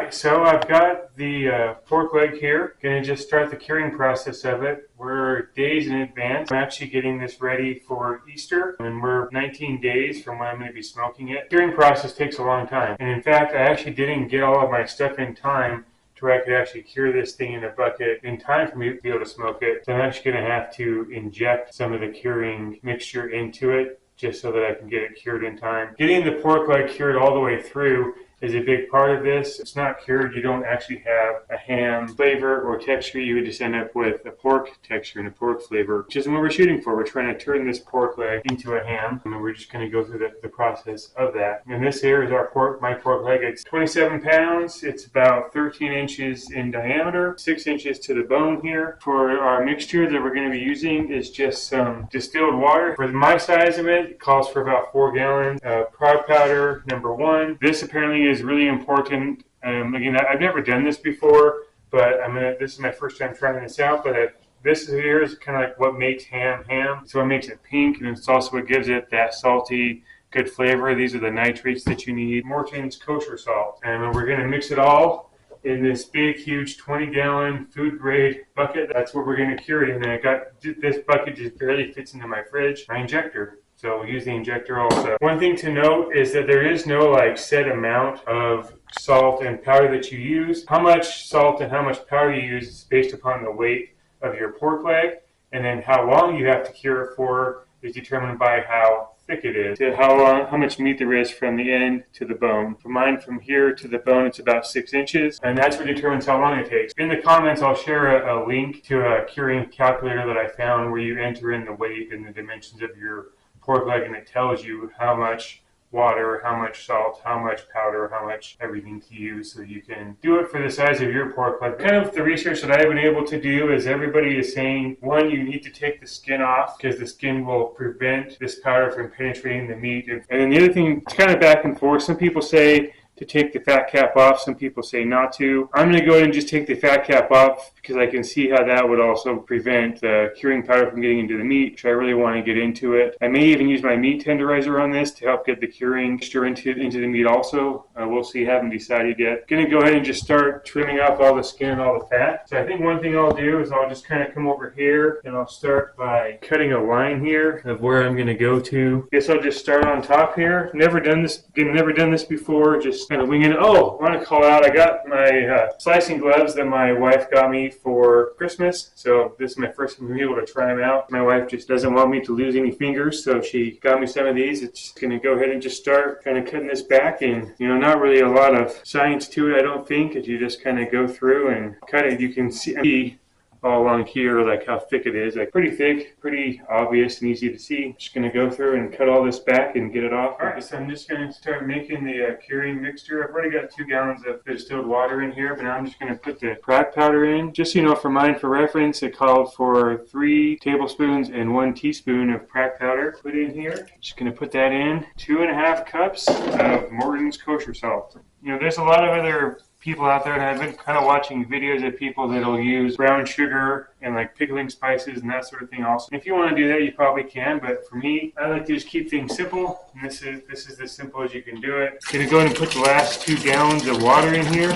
Alright, so I've got the pork leg here. Gonna just start the curing process of it. We're days in advance. I'm actually getting this ready for Easter, and we're 19 days from when I'm going to be smoking it. The curing process takes a long time, and in fact, I actually didn't get all of my stuff in time to where I could actually cure this thing in a bucket in time for me to be able to smoke it. So I'm actually going to have to inject some of the curing mixture into it just so that I can get it cured in time. Getting the pork leg cured all the way through is a big part of this. It's not cured, you don't actually have a ham flavor or texture. You would just end up with a pork texture and a pork flavor, which isn't what we're shooting for. We're trying to turn this pork leg into a ham, and we're just going to go through the process of that. And this here is my pork leg. It's 27 pounds. It's about 13 inches in diameter, 6 inches to the bone here. For our mixture that we're going to be using is just some distilled water. For my size of it, it calls for about 4 gallons. Prog powder, number 1. This apparently is really important. Again, I've never done this before, but this is my first time trying this out. But this here is kind of like what makes ham. It's what makes it pink, and it's also what gives it that salty, good flavor. These are the nitrates that you need. Morton's kosher salt, and we're going to mix it all in this big, huge 20-gallon food-grade bucket. That's what we're going to cure it in. And I got this bucket just barely fits into my fridge. My injector. So we'll use the injector also. One thing to note is that there is no set amount of salt and powder that you use. How much salt and how much powder you use is based upon the weight of your pork leg, and then how long you have to cure it for is determined by how thick it is, to how much meat there is from the end to the bone. For mine, from here to the bone, it's about 6 inches, and that's what determines how long it takes. In the comments, I'll share a link to a curing calculator that I found where you enter in the weight and the dimensions of your pork leg, and it tells you how much water, how much salt, how much powder, how much everything to use, so you can do it for the size of your pork leg. Kind of the research that I've been able to do is everybody is saying, one, you need to take the skin off because the skin will prevent this powder from penetrating the meat. And then the other thing, it's kind of back and forth. Some people say to take the fat cap off. Some people say not to. I'm going to go ahead and just take the fat cap off because I can see how that would also prevent the curing powder from getting into the meat, which I really want to get into it. I may even use my meat tenderizer on this to help get the curing mixture into the meat also. We'll see. Haven't decided yet. Going to go ahead and just start trimming off all the skin and all the fat. So I think one thing I'll do is I'll just kind of come over here and I'll start by cutting a line here of where I'm going to go to. Guess I'll just start on top here. Never done this before. Just kind of winging it. Oh, I want to call out, I got my slicing gloves that my wife got me for Christmas. So this is my first time being able to try them out. My wife just doesn't want me to lose any fingers, so she got me some of these. It's just going to go ahead and just start kind of cutting this back, and not really a lot of science to it, I don't think. If you just kind of go through and cut it, you can see all along here how thick it is. Pretty thick, pretty obvious and easy to see. Just going to go through and cut all this back and get it off. Alright, so I'm just going to start making the curing mixture. I've already got 2 gallons of distilled water in here, but now I'm just going to put the crack powder in. Just for mine, for reference, it called for 3 tablespoons and 1 teaspoon of crack powder. Put in here. Just going to put that in. 2.5 cups of Morton's kosher salt. There's a lot of other people out there, and I've been kind of watching videos of people that'll use brown sugar and pickling spices and that sort of thing also. And if you want to do that, you probably can, but for me, I like to just keep things simple, and this is as simple as you can do it. I'm going to go ahead and put the last 2 gallons of water in here.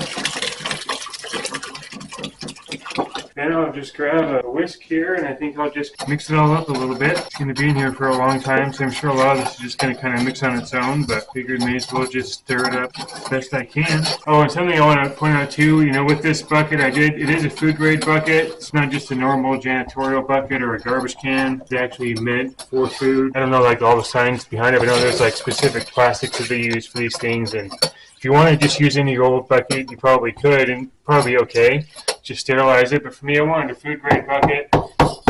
Then I'll just grab a whisk here, and I think I'll just mix it all up a little bit. It's going to be in here for a long time, so I'm sure a lot of this is just going to kind of mix on its own, but figured may as well just stir it up as best I can. Oh, and something I want to point out too, with this bucket, it is a food grade bucket. It's not just a normal janitorial bucket or a garbage can. It's actually meant for food. I don't know all the science behind it, but I know there's specific plastics that they use for these things, and if you want to just use any old bucket, you probably could, and probably okay. Just sterilize it. But for me, I wanted a food grade bucket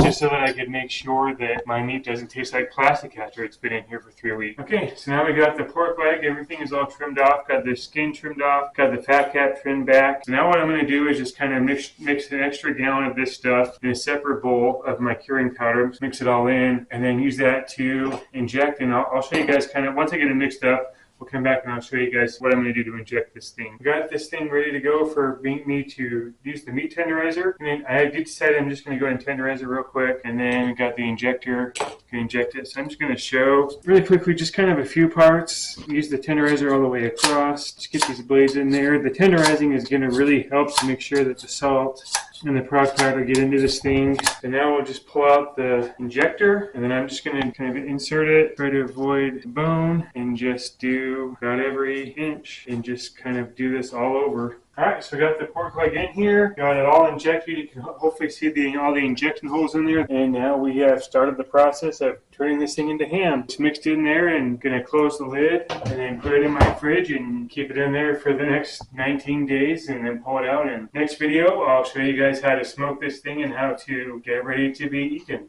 just so that I could make sure that my meat doesn't taste like plastic after it's been in here for 3 weeks. Okay, so now we got the pork leg. Everything is all trimmed off. Got the skin trimmed off. Got the fat cap trimmed back. So now what I'm going to do is just kind of mix an extra gallon of this stuff in a separate bowl of my curing powder. Mix it all in, and then use that to inject. And I'll show you guys once I get it mixed up, we'll come back and I'll show you guys what I'm going to do to inject this thing. We got this thing ready to go for me to use the meat tenderizer. And then I did decide I'm just going to go ahead and tenderize it real quick. And then we got the injector to inject it. So I'm just going to show really quickly just kind of a few parts. Use the tenderizer all the way across. Just get these blades in there. The tenderizing is going to really help to make sure that the salt and the product powder get into this thing. And now we'll just pull out the injector, and then I'm just going to kind of insert it, try to avoid the bone, and just do about every inch, and just kind of do this all over. Alright, so we got the pork leg in here, got it all injected. You can hopefully see all the injection holes in there. And now we have started the process of turning this thing into ham. It's mixed in there and going to close the lid and then put it in my fridge and keep it in there for the next 19 days and then pull it out. And next video, I'll show you guys how to smoke this thing and how to get it ready to be eaten.